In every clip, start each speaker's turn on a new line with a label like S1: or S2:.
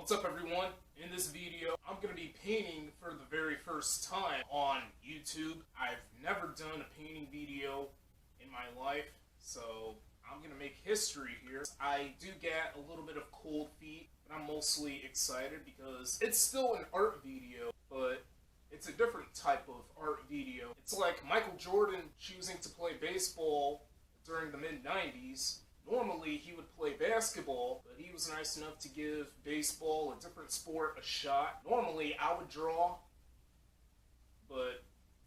S1: What's up everyone? In this video, I'm going to be painting for the very first time on YouTube. I've never done a painting video in my life, so I'm going to make history here. I do get a little bit of cold feet, but I'm mostly excited because it's still an art video, but it's a different type of art video. It's like Michael Jordan choosing to play baseball during the mid-90s. Normally, he would play basketball, but he was nice enough to give baseball, a different sport, a shot. Normally, I would draw, but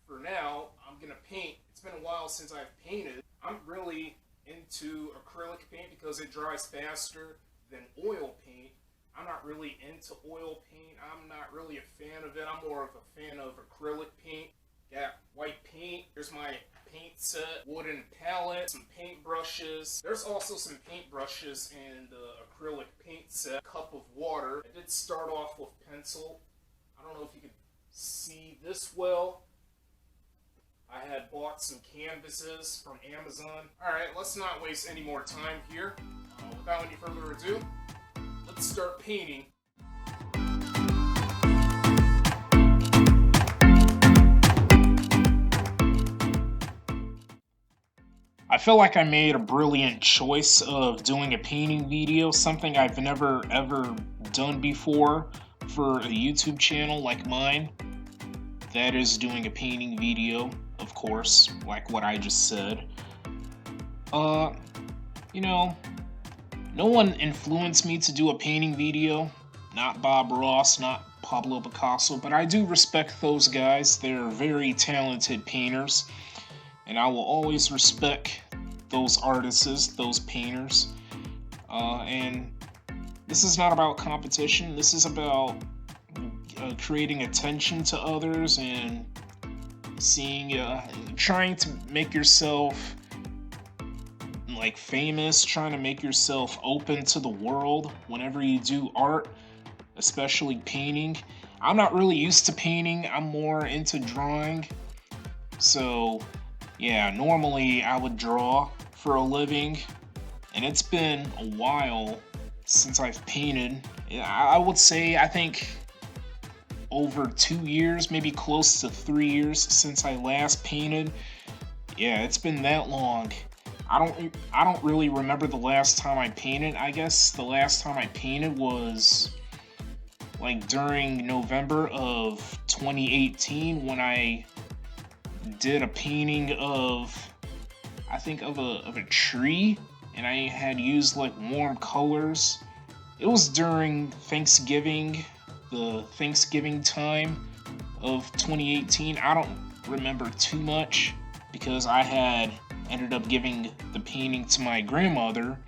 S1: for now, I'm going to paint. It's been a while since I've painted. I'm really into acrylic paint because it dries faster than oil paint. I'm not really into oil paint. I'm not really a fan of it. I'm more of a fan of acrylic paint. Got white paint. Here's my paint set, wooden palette, some paint brushes. There's also some paint brushes in the acrylic paint set. Cup of water. I did start off with pencil. I don't know if you can see this well. I had bought some canvases from Amazon. Alright, let's not waste any more time here. Without any further ado, let's start painting. I feel like I made a brilliant choice of doing a painting video, something I've never ever done before for a YouTube channel like mine. That is doing a painting video, of course, like what I just said. You know, no one influenced me to do a painting video. Not Bob Ross, not Pablo Picasso, but I do respect those guys. They're very talented painters. And I will always respect those artists, those painters. And this is not about competition. This is about creating attention to others and trying to make yourself like famous, trying to make yourself open to the world whenever you do art, especially painting. I'm not really used to painting. I'm more into drawing. So yeah, normally I would draw for a living, and it's been a while since I've painted. I would say, I think over 2 years, maybe close to 3 years since I last painted. Yeah, it's been that long. I don't really remember the last time I painted. I guess the last time I painted was like during November of 2018 when I did a painting of, I think of a tree, and I had used like warm colors. It was during Thanksgiving, the Thanksgiving time of 2018. I don't remember too much because I had ended up giving the painting to my grandmother.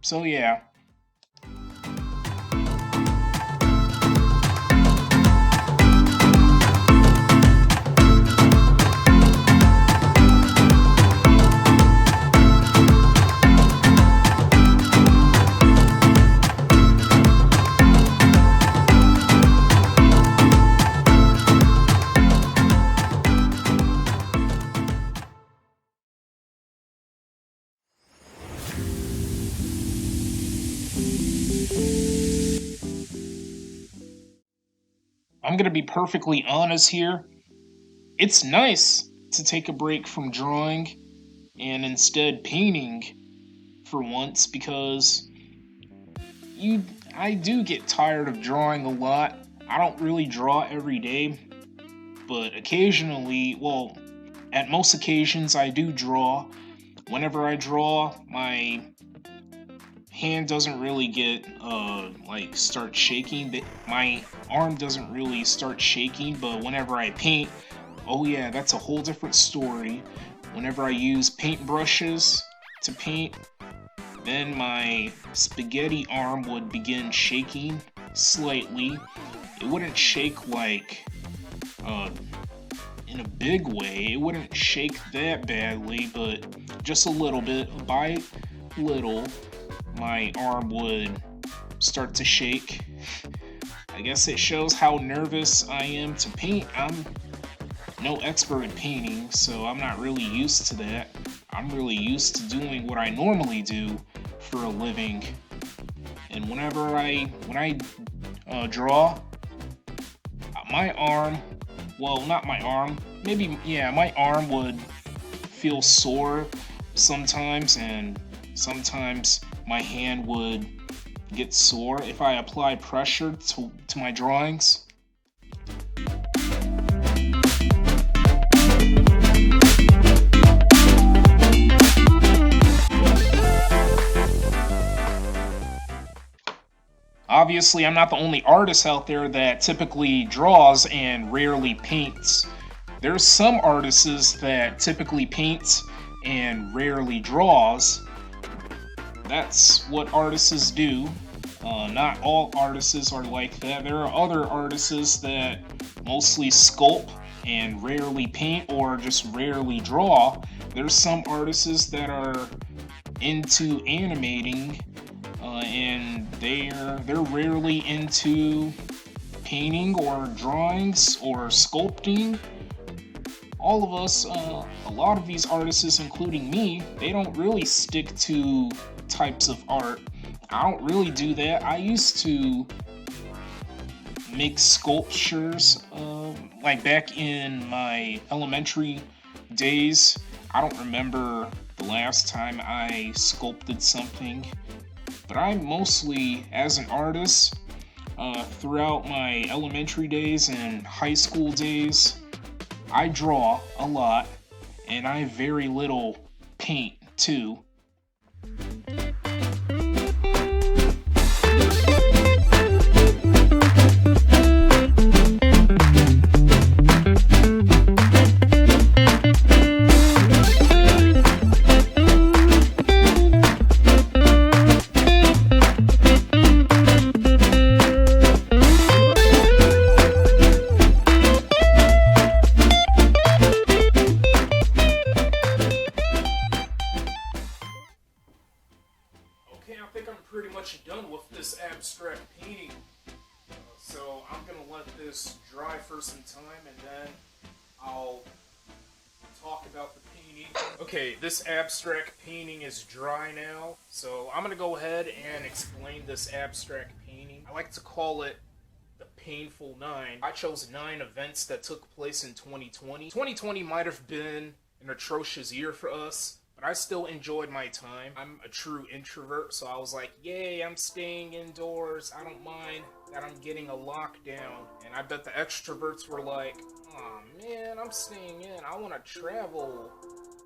S1: So yeah. I'm gonna be perfectly honest here. It's nice to take a break from drawing and instead painting for once, because I do get tired of drawing a lot. I don't really draw every day, but occasionally, well, at most occasions I do draw. Whenever I draw, my hand doesn't really get start shaking. My arm doesn't really start shaking, but whenever I paint, oh yeah, that's a whole different story. Whenever I use paint brushes to paint, then my spaghetti arm would begin shaking slightly. It wouldn't shake like in a big way. It wouldn't shake that badly, but just a little bit. By little, my arm would start to shake. I guess it shows how nervous I am to paint. I'm no expert in painting, so I'm not really used to that. I'm really used to doing what I normally do for a living. And when I draw, my arm, well, not my arm, maybe, yeah, my arm would feel sore sometimes, and sometimes my hand would get sore if I apply pressure to my drawings. Obviously, I'm not the only artist out there that typically draws and rarely paints. There's some artists that typically paints and rarely draws. That's what artists do. Not all artists are like that. There are other artists that mostly sculpt and rarely paint or just rarely draw. There's some artists that are into animating and they're rarely into painting or drawings or sculpting. All of us, a lot of these artists, including me, they don't really stick to types of art. I don't really do that. I used to make sculptures, like back in my elementary days. I don't remember the last time I sculpted something, but I mostly, as an artist, throughout my elementary days and high school days, I draw a lot, and I very little paint too. Okay, I think I'm pretty much done with this abstract painting. So I'm gonna let this dry for some time and then I'll talk about the painting. Okay, this abstract painting is dry now, so I'm gonna go ahead and explain this abstract painting. I like to call it the Painful 9. I chose 9 events that took place in 2020. 2020 might have been an atrocious year for us, but I still enjoyed my time. I'm a true introvert, so I was like, yay, I'm staying indoors. I don't mind that I'm getting a lockdown. And I bet the extroverts were like, oh man, I'm staying in. I want to travel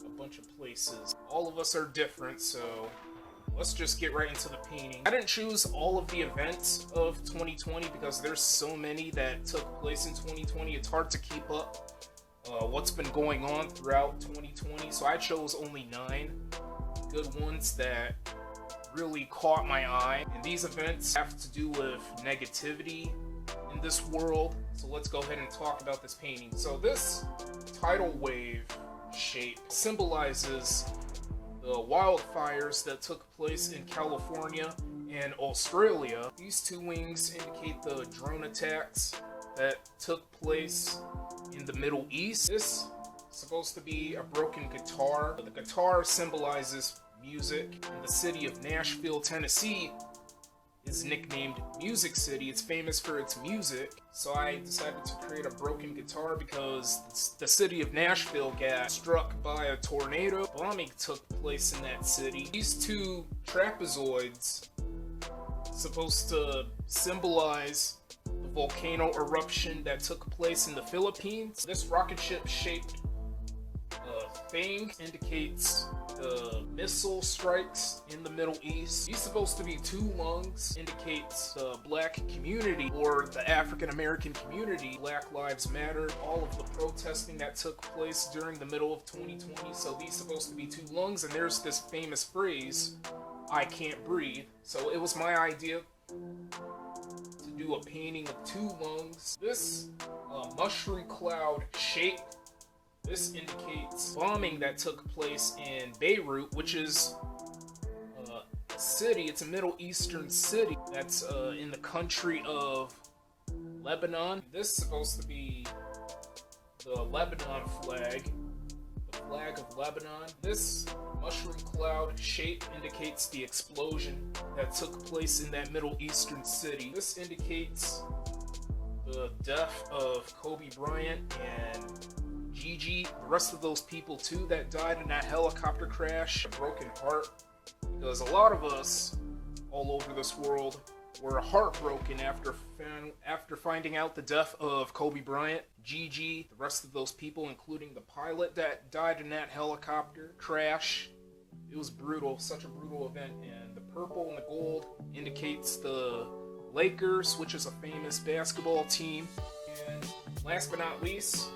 S1: a bunch of places. All of us are different, so let's just get right into the painting. I didn't choose all of the events of 2020 because there's so many that took place in 2020. It's hard to keep up what's been going on throughout 2020, so I chose only 9 good ones that really caught my eye. And these events have to do with negativity in this world, so let's go ahead and talk about this painting. So this tidal wave shape symbolizes the wildfires that took place in California and Australia. These 2 wings indicate the drone attacks that took place in the Middle East. This is supposed to be a broken guitar. The guitar symbolizes music, and the city of Nashville, Tennessee is nicknamed Music City. It's famous for its music, so I decided to create a broken guitar because the city of Nashville got struck by a tornado. Bombing took place in that city. These 2 trapezoids supposed to symbolize the volcano eruption that took place in the Philippines. This rocket ship shaped thing indicates the missile strikes in the Middle East. These supposed to be 2 lungs, indicates the black community or the African American community. Black Lives Matter, all of the protesting that took place during the middle of 2020. So these supposed to be 2 lungs, and there's this famous phrase, I can't breathe. So it was my idea to do a painting of 2 lungs. This mushroom cloud shape, this indicates bombing that took place in Beirut, which is a city, it's a Middle Eastern city that's in the country of Lebanon. This is supposed to be the Lebanon flag, the flag of Lebanon. This mushroom cloud shape indicates the explosion that took place in that Middle Eastern city. This indicates the death of Kobe Bryant and Gigi, the rest of those people too that died in that helicopter crash. A broken heart, because a lot of us all over this world were heartbroken after finding out the death of Kobe Bryant, Gigi, the rest of those people, including the pilot that died in that helicopter crash. It was brutal, such a brutal event. And the purple and the gold indicates the Lakers, which is a famous basketball team. And last but not least,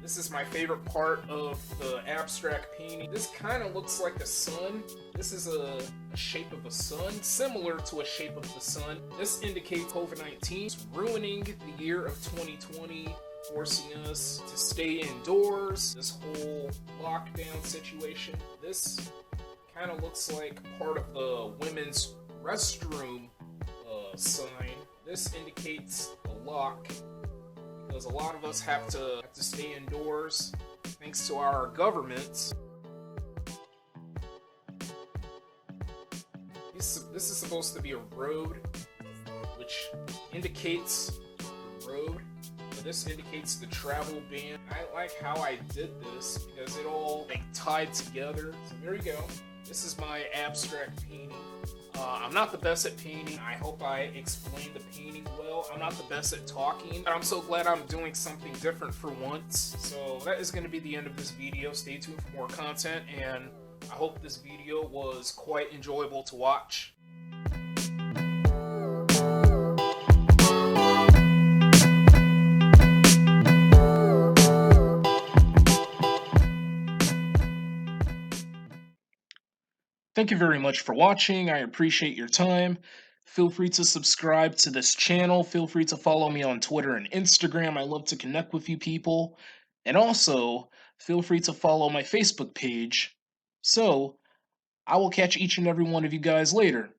S1: this is my favorite part of the abstract painting. This kind of looks like a sun. This is a shape of a sun, similar to a shape of the sun. This indicates COVID-19 ruining the year of 2020, forcing us to stay indoors, this whole lockdown situation. This kind of looks like part of the women's restroom sign. This indicates the lock, because a lot of us have to stay indoors thanks to our government. This is supposed to be a road, which indicates the road, but this indicates the travel ban. I like how I did this because it all tied together. So there you go. This is my abstract painting. I'm not the best at painting. I hope I explained the painting well. I'm not the best at talking, but I'm so glad I'm doing something different for once. So that is going to be the end of this video. Stay tuned for more content, and I hope this video was quite enjoyable to watch. Thank you very much for watching. I appreciate your time. Feel free to subscribe to this channel. Feel free to follow me on Twitter and Instagram. I love to connect with you people. And also, feel free to follow my Facebook page. So, I will catch each and every one of you guys later.